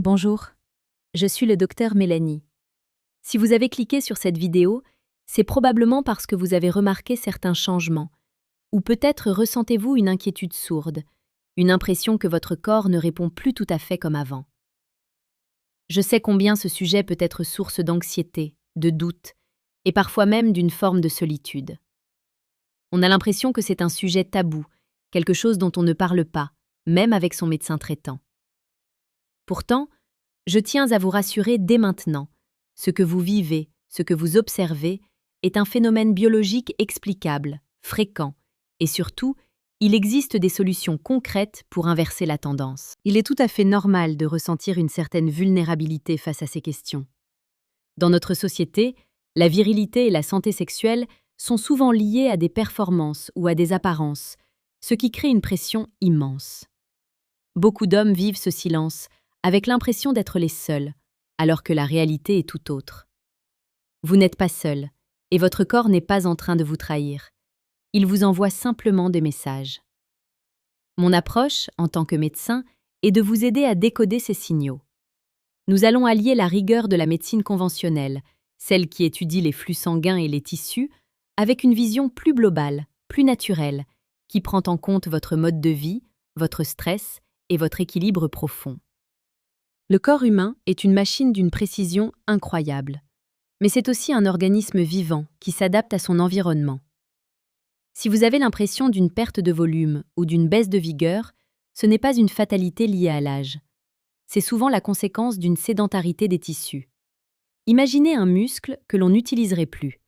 Bonjour, je suis le docteur Mélanie. Si vous avez cliqué sur cette vidéo, c'est probablement parce que vous avez remarqué certains changements, ou peut-être ressentez-vous une inquiétude sourde, une impression que votre corps ne répond plus tout à fait comme avant. Je sais combien ce sujet peut être source d'anxiété, de doute, et parfois même d'une forme de solitude. On a l'impression que c'est un sujet tabou, quelque chose dont on ne parle pas, même avec son médecin traitant. Pourtant, je tiens à vous rassurer dès maintenant, ce que vous vivez, ce que vous observez, est un phénomène biologique explicable, fréquent, et surtout, il existe des solutions concrètes pour inverser la tendance. Il est tout à fait normal de ressentir une certaine vulnérabilité face à ces questions. Dans notre société, la virilité et la santé sexuelle sont souvent liées à des performances ou à des apparences, ce qui crée une pression immense. Beaucoup d'hommes vivent ce silence, avec l'impression d'être les seuls, alors que la réalité est tout autre. Vous n'êtes pas seul, et votre corps n'est pas en train de vous trahir. Il vous envoie simplement des messages. Mon approche, en tant que médecin, est de vous aider à décoder ces signaux. Nous allons allier la rigueur de la médecine conventionnelle, celle qui étudie les flux sanguins et les tissus, avec une vision plus globale, plus naturelle, qui prend en compte votre mode de vie, votre stress et votre équilibre profond. Le corps humain est une machine d'une précision incroyable, mais c'est aussi un organisme vivant qui s'adapte à son environnement. Si vous avez l'impression d'une perte de volume ou d'une baisse de vigueur, ce n'est pas une fatalité liée à l'âge. C'est souvent la conséquence d'une sédentarité des tissus. Imaginez un muscle que l'on n'utiliserait plus.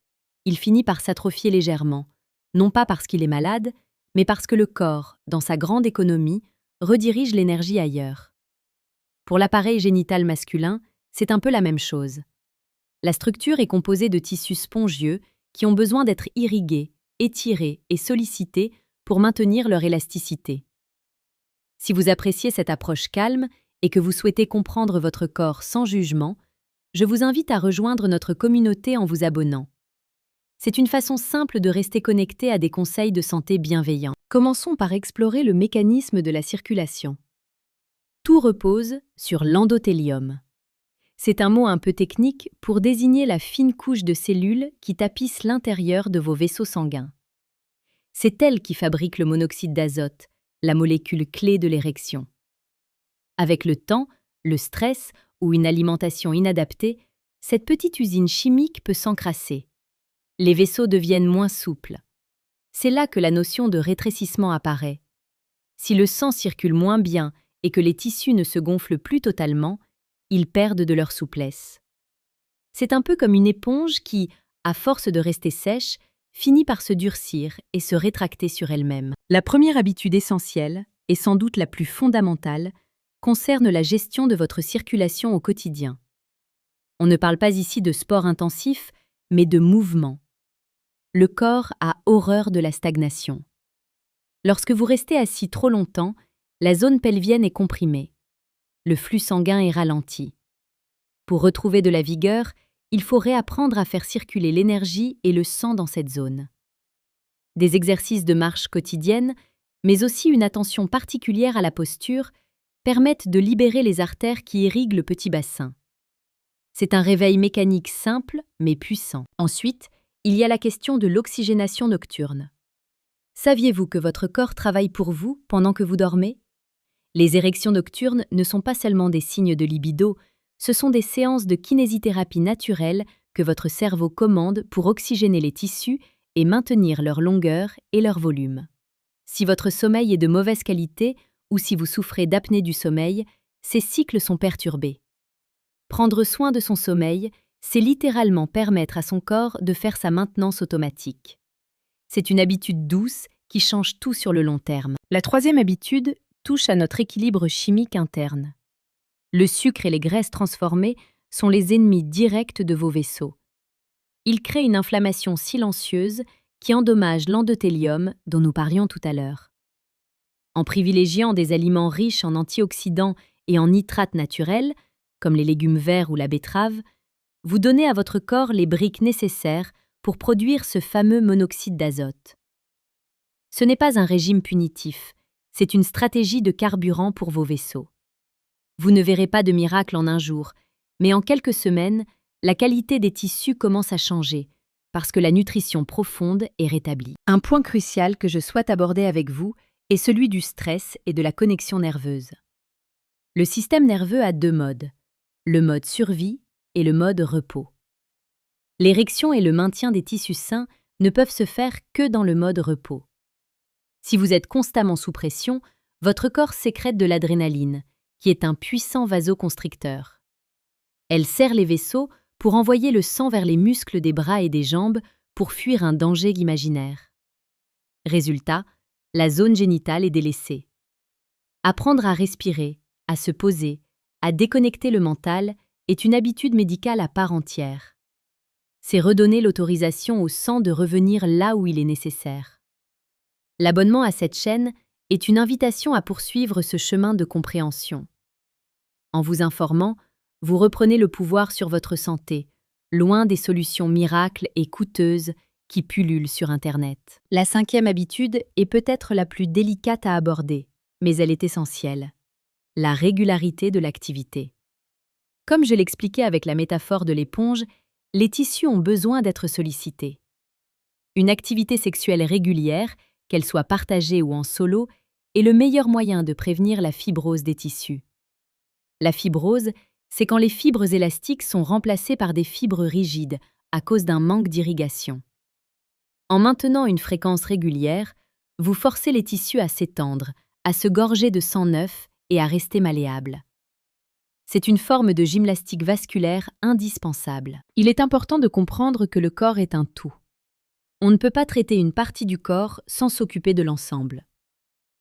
Il finit par s'atrophier légèrement, non pas parce qu'il est malade, mais parce que le corps, dans sa grande économie, redirige l'énergie ailleurs. Pour l'appareil génital masculin, c'est un peu la même chose. La structure est composée de tissus spongieux qui ont besoin d'être irrigués, étirés et sollicités pour maintenir leur élasticité. Si vous appréciez cette approche calme et que vous souhaitez comprendre votre corps sans jugement, je vous invite à rejoindre notre communauté en vous abonnant. C'est une façon simple de rester connecté à des conseils de santé bienveillants. Commençons par explorer le mécanisme de la circulation. Tout repose sur l'endothélium. C'est un mot un peu technique pour désigner la fine couche de cellules qui tapissent l'intérieur de vos vaisseaux sanguins. C'est elle qui fabrique le monoxyde d'azote, la molécule clé de l'érection. Avec le temps, le stress ou une alimentation inadaptée, cette petite usine chimique peut s'encrasser. Les vaisseaux deviennent moins souples. C'est là que la notion de rétrécissement apparaît. Si le sang circule moins bien et que les tissus ne se gonflent plus totalement, ils perdent de leur souplesse. C'est un peu comme une éponge qui, à force de rester sèche, finit par se durcir et se rétracter sur elle-même. La première habitude essentielle, et sans doute la plus fondamentale, concerne la gestion de votre circulation au quotidien. On ne parle pas ici de sport intensif, mais de mouvement. Le corps a horreur de la stagnation. Lorsque vous restez assis trop longtemps, la zone pelvienne est comprimée. Le flux sanguin est ralenti. Pour retrouver de la vigueur, il faut réapprendre à faire circuler l'énergie et le sang dans cette zone. Des exercices de marche quotidienne, mais aussi une attention particulière à la posture, permettent de libérer les artères qui irriguent le petit bassin. C'est un réveil mécanique simple, mais puissant. Ensuite, il y a la question de l'oxygénation nocturne. Saviez-vous que votre corps travaille pour vous pendant que vous dormez ? Les érections nocturnes ne sont pas seulement des signes de libido, ce sont des séances de kinésithérapie naturelle que votre cerveau commande pour oxygéner les tissus et maintenir leur longueur et leur volume. Si votre sommeil est de mauvaise qualité ou si vous souffrez d'apnée du sommeil, ces cycles sont perturbés. Prendre soin de son sommeil, c'est littéralement permettre à son corps de faire sa maintenance automatique. C'est une habitude douce qui change tout sur le long terme. La troisième habitude touche à notre équilibre chimique interne. Le sucre et les graisses transformées sont les ennemis directs de vos vaisseaux. Ils créent une inflammation silencieuse qui endommage l'endothélium dont nous parlions tout à l'heure. En privilégiant des aliments riches en antioxydants et en nitrates naturels, comme les légumes verts ou la betterave, vous donnez à votre corps les briques nécessaires pour produire ce fameux monoxyde d'azote. Ce n'est pas un régime punitif, c'est une stratégie de carburant pour vos vaisseaux. Vous ne verrez pas de miracle en un jour, mais en quelques semaines, la qualité des tissus commence à changer, parce que la nutrition profonde est rétablie. Un point crucial que je souhaite aborder avec vous est celui du stress et de la connexion nerveuse. Le système nerveux a deux modes, le mode survie et le mode repos. L'érection et le maintien des tissus sains ne peuvent se faire que dans le mode repos. Si vous êtes constamment sous pression, votre corps sécrète de l'adrénaline, qui est un puissant vasoconstricteur. Elle serre les vaisseaux pour envoyer le sang vers les muscles des bras et des jambes pour fuir un danger imaginaire. Résultat, la zone génitale est délaissée. Apprendre à respirer, à se poser, à déconnecter le mental est une habitude médicale à part entière. C'est redonner l'autorisation au sang de revenir là où il est nécessaire. L'abonnement à cette chaîne est une invitation à poursuivre ce chemin de compréhension. En vous informant, vous reprenez le pouvoir sur votre santé, loin des solutions miracles et coûteuses qui pullulent sur Internet. La cinquième habitude est peut-être la plus délicate à aborder, mais elle est essentielle. La régularité de l'activité. Comme je l'expliquais avec la métaphore de l'éponge, les tissus ont besoin d'être sollicités. Une activité sexuelle régulière, qu'elle soit partagée ou en solo, est le meilleur moyen de prévenir la fibrose des tissus. La fibrose, c'est quand les fibres élastiques sont remplacées par des fibres rigides à cause d'un manque d'irrigation. En maintenant une fréquence régulière, vous forcez les tissus à s'étendre, à se gorger de sang neuf et à rester malléables. C'est une forme de gymnastique vasculaire indispensable. Il est important de comprendre que le corps est un tout. On ne peut pas traiter une partie du corps sans s'occuper de l'ensemble.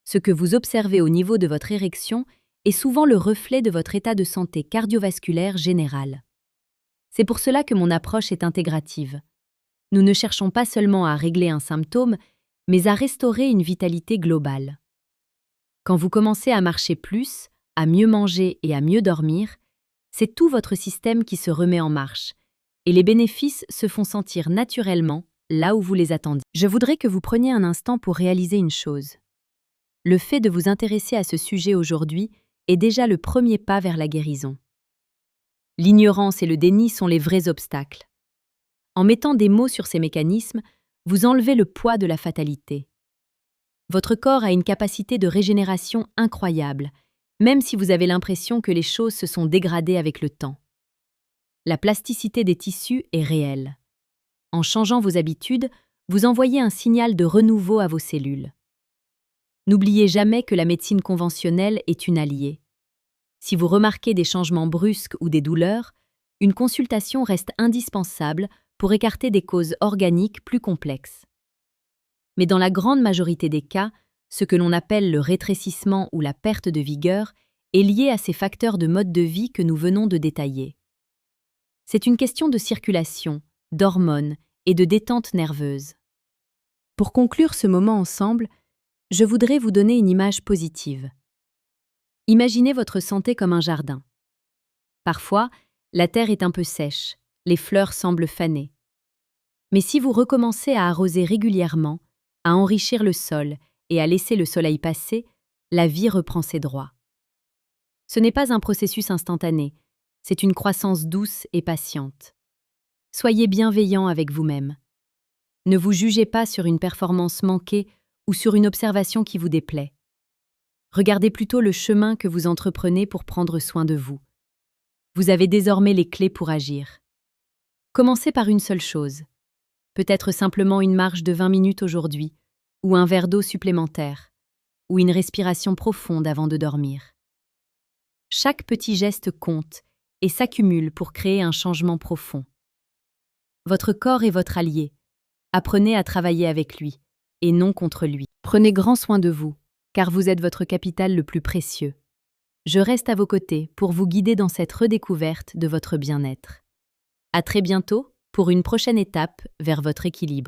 Ce que vous observez au niveau de votre érection est souvent le reflet de votre état de santé cardiovasculaire général. C'est pour cela que mon approche est intégrative. Nous ne cherchons pas seulement à régler un symptôme, mais à restaurer une vitalité globale. Quand vous commencez à marcher plus, à mieux manger et à mieux dormir, c'est tout votre système qui se remet en marche, et les bénéfices se font sentir naturellement là où vous les attendiez. Je voudrais que vous preniez un instant pour réaliser une chose. Le fait de vous intéresser à ce sujet aujourd'hui est déjà le premier pas vers la guérison. L'ignorance et le déni sont les vrais obstacles. En mettant des mots sur ces mécanismes, vous enlevez le poids de la fatalité. Votre corps a une capacité de régénération incroyable, même si vous avez l'impression que les choses se sont dégradées avec le temps. La plasticité des tissus est réelle. En changeant vos habitudes, vous envoyez un signal de renouveau à vos cellules. N'oubliez jamais que la médecine conventionnelle est une alliée. Si vous remarquez des changements brusques ou des douleurs, une consultation reste indispensable pour écarter des causes organiques plus complexes. Mais dans la grande majorité des cas, ce que l'on appelle le rétrécissement ou la perte de vigueur est lié à ces facteurs de mode de vie que nous venons de détailler. C'est une question de circulation, d'hormones et de détente nerveuse. Pour conclure ce moment ensemble, je voudrais vous donner une image positive. Imaginez votre santé comme un jardin. Parfois, la terre est un peu sèche, les fleurs semblent fanées. Mais si vous recommencez à arroser régulièrement, à enrichir le sol et à laisser le soleil passer, la vie reprend ses droits. Ce n'est pas un processus instantané, c'est une croissance douce et patiente. Soyez bienveillant avec vous-même. Ne vous jugez pas sur une performance manquée ou sur une observation qui vous déplaît. Regardez plutôt le chemin que vous entreprenez pour prendre soin de vous. Vous avez désormais les clés pour agir. Commencez par une seule chose. Peut-être simplement une marche de 20 minutes aujourd'hui, ou un verre d'eau supplémentaire, ou une respiration profonde avant de dormir. Chaque petit geste compte et s'accumule pour créer un changement profond. Votre corps est votre allié. Apprenez à travailler avec lui, et non contre lui. Prenez grand soin de vous, car vous êtes votre capital le plus précieux. Je reste à vos côtés pour vous guider dans cette redécouverte de votre bien-être. À très bientôt pour une prochaine étape vers votre équilibre.